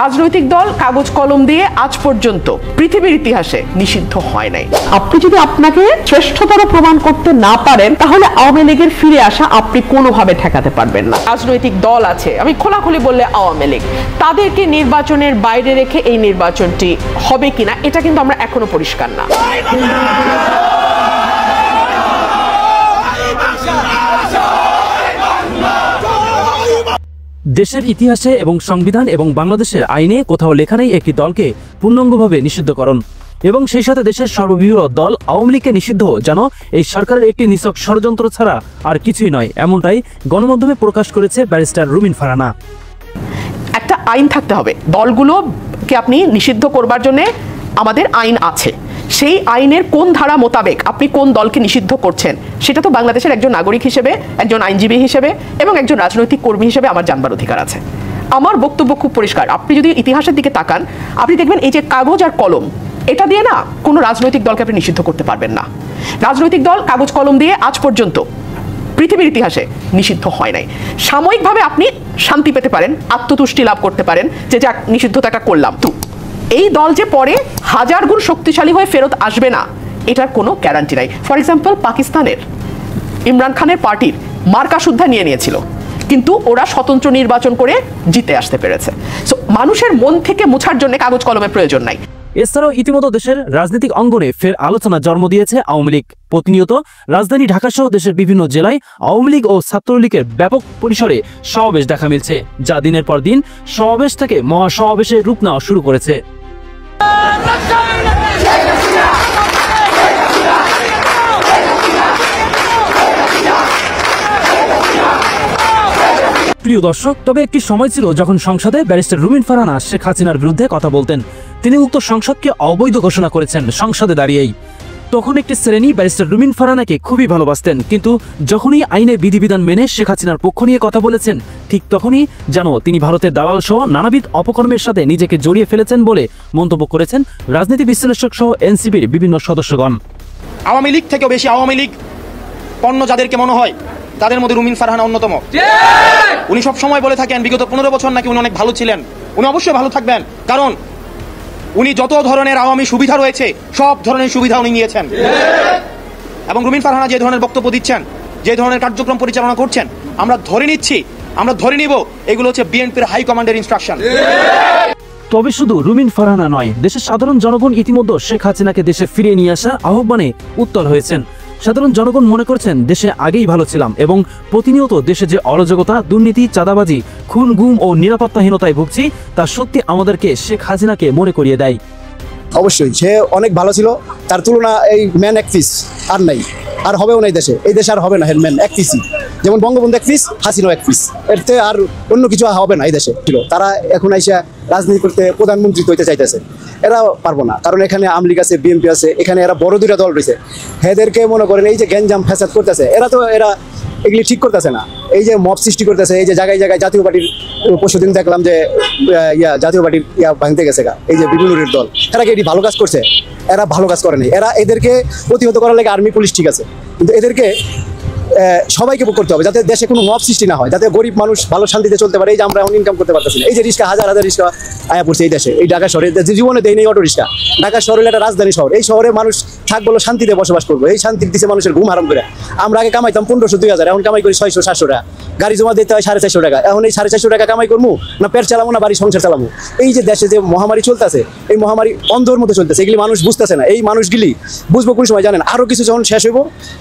রাজনৈতিক দল কাগজ কলম দিয়ে আজ পর্যন্ত পৃথিবীর ইতিহাসে নিষিদ্ধ হয় নাই। আপনি যদি আপনাকে শ্রেষ্ঠতর প্রমাণ করতে না পারেন তাহলে আওয়ামী লীগের ফিরে আসা আপনি কোনোভাবে ঠেকাতে পারবেন না। রাজনৈতিক দল আছে, আমি খোলাখুলি বললে আওয়ামী লীগ, তাদেরকে নির্বাচনের বাইরে রেখে এই নির্বাচনটি হবে কিনা এটা কিন্তু আমরা এখনো পরিষ্কার না। দেশের ইতিহাসে এবং সংবিধান এবং বাংলাদেশের আইনে কোথাও লেখা নেই একটি দলকে পূর্ণাঙ্গভাবে নিষিদ্ধকরণ, এবং সেই সাথে দেশের সর্ববৃহৎ দল আওয়ামী লীগকে নিষিদ্ধ যেন এই সরকারের একটি নিছক ষড়যন্ত্র ছাড়া আর কিছুই নয়, এমনটাই গণমাধ্যমে প্রকাশ করেছে ব্যারিস্টার রুমিন ফারহানা। একটা আইন থাকতে হবে, দলগুলোকে আপনি নিষিদ্ধ করবার জন্য আমাদের আইন আছে, সেই আইনের কোন ধারা মোতাবেক আপনি কোন দলকে নিষিদ্ধ করছেন সেটা তো বাংলাদেশের একজন নাগরিক হিসেবে, একজন আইনজীবী হিসেবে এবং একজন রাজনৈতিক কর্মী হিসেবে আমার জানবার অধিকার আছে। আমার বক্তব্য খুব পরিষ্কার, আপনি যদি ইতিহাসের দিকে তাকান আপনি দেখবেন এই যে কাগজ আর কলম, এটা দিয়ে না কোনো রাজনৈতিক দলকে আপনি নিষিদ্ধ করতে পারবেন না। রাজনৈতিক দল কাগজ কলম দিয়ে আজ পর্যন্ত পৃথিবীর ইতিহাসে নিষিদ্ধ হয় নাই। সাময়িকভাবে আপনি শান্তি পেতে পারেন, আত্মতুষ্টি লাভ করতে পারেন যে যাক নিষিদ্ধতাটা করলাম, তো এই দল যে পরে হাজার গুণ শক্তিশালী হয়ে ফেরত আসবে না এটার কোনো গ্যারান্টি নাই। ফর এক্সাম্পল পাকিস্তানের ইমরান খানের পার্টির মার্কা সুদ্ধা নিয়ে নিয়েছিল, কিন্তু ওরা স্বতন্ত্র নির্বাচন করে জিতে আসতে পেরেছে। সো মানুষের মন থেকে মুছার জন্য কাগজ কলমের প্রয়োজন নাই। এছাড়াও ইতিমধ্যে দেশের রাজনৈতিক অঙ্গনে ফের আলোচনা জন্ম দিয়েছে আওয়ামী লীগ। প্রতিনিয়ত রাজধানী ঢাকা সহ দেশের বিভিন্ন জেলায় আওয়ামী লীগ ও ছাত্রলীগের ব্যাপক পরিসরে সমাবেশ দেখা মিলছে, যা দিনের পর দিন সমাবেশ থেকে মহাসমাবেশের রূপ নেওয়া শুরু করেছে। প্রিয় দর্শক, তবে একটি সময় ছিল যখন সংসদে ব্যারিস্টার রুমিন ফারহানা শেখ হাসিনার বিরুদ্ধে কথা বলতেন। তিনি উক্ত সংসদকে অবৈধ ঘোষণা করেছেন সংসদে দাঁড়িয়েই। তখন একটি শ্রেণী ব্যারিস্টার রুমিন ফারহানাকে খুবই ভালোবাসতেন, কিন্তু যখনই আইনের বিধিবিধান মেনে শেখ হাসিনার পক্ষ নিয়ে কথা বলেছেন ঠিক তখনই যেন তিনি ভারতের দালাল সহ নানাবিধ অপকর্মের সাথে নিজেকে জড়িয়ে ফেলেছেন বলে মন্তব্য করেছেন রাজনীতি বিশ্লেষক সহ এনসিপির বিভিন্ন সদস্যগণ। আওয়ামী লীগ থেকেও বেশি আওয়ামী লীগ পণ্য যাদেরকে মনে হয় তাদের মধ্যে রুমিন ফারহানা অন্যতম। উনি সব সময় বলে থাকেন বিগত 15 বছর নাকি উনি অনেক ভালো ছিলেন। উনি অবশ্যই ভালো থাকবেন, কারণ উনি যত ধরনের আওয়ামী সুবিধা রয়েছে সব ধরনের সুবিধা উনি নিয়েছেন। এবং রুমিন ফারহানা যে ধরনের বক্তব্য দিচ্ছেন, যে ধরনের কার্যক্রম পরিচালনা করছেন, আমরা ধরে নিব এগুলো হচ্ছে বিএনপির হাই কমান্ডের ইনস্ট্রাকশন। তবে শুধু রুমিন ফারহানা নয়, দেশের সাধারণ জনগণ ইতিমধ্যে শেখ হাসিনাকে দেশে ফিরিয়ে নিয়ে আসার আহ্বানে উত্তল হয়েছেন। সাধারণ জনগণ মনে করছেন দেশে আগেই ভালো ছিলাম, এবং প্রতিনিয়ত দেশে যে অরাজকতা, দুর্নীতি, চাঁদাবাজি, খুন, গুম ও নিরাপত্তাহীনতায় ভুগছি তা সত্যি আমাদেরকে শেখ হাসিনাকে মনে করিয়ে দেয়। অবশ্যই সে অনেক ভালো ছিল, তার তুলনা এই ম্যান এক পিস আর নাই, আর হবেও না। এই দেশে আর হবে না ম্যান এক পিসই, যেমন বঙ্গবন্ধু এক পিস, হাসিনাও এক পিস, এরতে আর অন্য কিছু হবে না এই দেশে। তারা এখন আইসা রাজনীতি করতে প্রধানমন্ত্রী হইতে চাইতেছে, এরা পারবো না, কারণ এখানে আওয়ামী লীগ আছে, বিএনপি আছে, এখানে এরা বড় দুইটা দল রয়েছে। এদেরকে মনে করেন এই যে গ্যাঞ্জাম ফ্যাসাদ করতেছে, এরা এগুলি ঠিক করতেছে না। এই যে মব সৃষ্টি করতেছে, এই যে জায়গায় জায়গায় জাতীয় পার্টির পরশুদিন দেখলাম যে জাতীয় পার্টির ভাঙতে গেছে এই যে বিপুলের দল, এরা কি এটি ভালো কাজ করছে? এরা ভালো কাজ করে নাই। এদেরকে প্রতিহত করার লাগে আর্মি পুলিশ ঠিক আছে, কিন্তু এদেরকে সবাইকে করতে হবে যাতে দেশে কোনো মব সৃষ্টি না হয়, যাতে গরিব মানুষ ভালো শান্তিতে চলতে পারে। এই যে আমরা এখন ইনকাম করতে পারতেছি না, এই যে রিক্সা হাজার হাজার রিক্সা আয়া পড়ছে এই দেশে, এই ঢাকা শহরে জীবনে দেয় নেই অটো রিক্সা। ঢাকা শহর একটা রাজধানী শহর, এই শহরে মানুষ থাক বলো শান্তিতে বসবাস করবো, এই শান্তির দিচ্ছে মানুষের ঘুম হারাম করে। আমরা আগে কামাইতাম 1500-2000, এখন কামাই করি 600-700 টাকা, গাড়ি জমা দিতে হয় 450 টাকা। এখন এই 450 টাকা কামাই করবো না পেট চালাবো না বাড়ি সংসার চালাবো? এই যে দেশে যে মহামারী চলতেছে, এই মহামারী অন্ধের মতো চলতেছে, এগুলি মানুষ বুঝতেছে না। এই মানুষগুলি বুঝবো কোন সময় জানেন? আরো কিছু যখন শেষ হইব,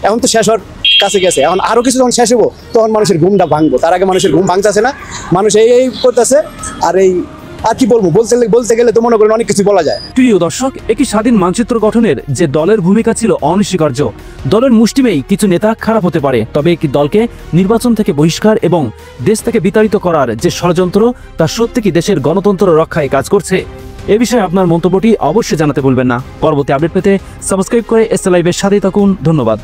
এখন তো শেষ হওয়ার কাছে গেছে, এখন আরো কিছু যখন শেষ হবো তখন মানুষের ঘুমটা ভাঙবো। তার আগে মানুষের ঘুম ভাঙতেছে না, মানুষ এই করতেছে। আর কি বলবো, বলতে গেলে তো মনে করেন অনেক কিছু বলা যায়। প্রিয় দর্শক, একটি স্বাধীন মানচিত্র গঠনের যে দলের ভূমিকা ছিল অনস্বীকার্য। দলের মুষ্টিমেয় কিছু নেতা খারাপ হতে পারে, তবে একটি দলকে নির্বাচন থেকে বহিষ্কার এবং দেশ থেকে বিতাড়িত করার যে ষড়যন্ত্র, তা সত্যি কি দেশের গণতন্ত্র রক্ষায় কাজ করছে? এ বিষয়ে আপনার মন্তব্যটি অবশ্যই জানাতে ভুলবেন না। পরবর্তী আপডেট পেতে সাবস্ক্রাইব করে এসএ লাইভের সাথেই থাকুন। ধন্যবাদ।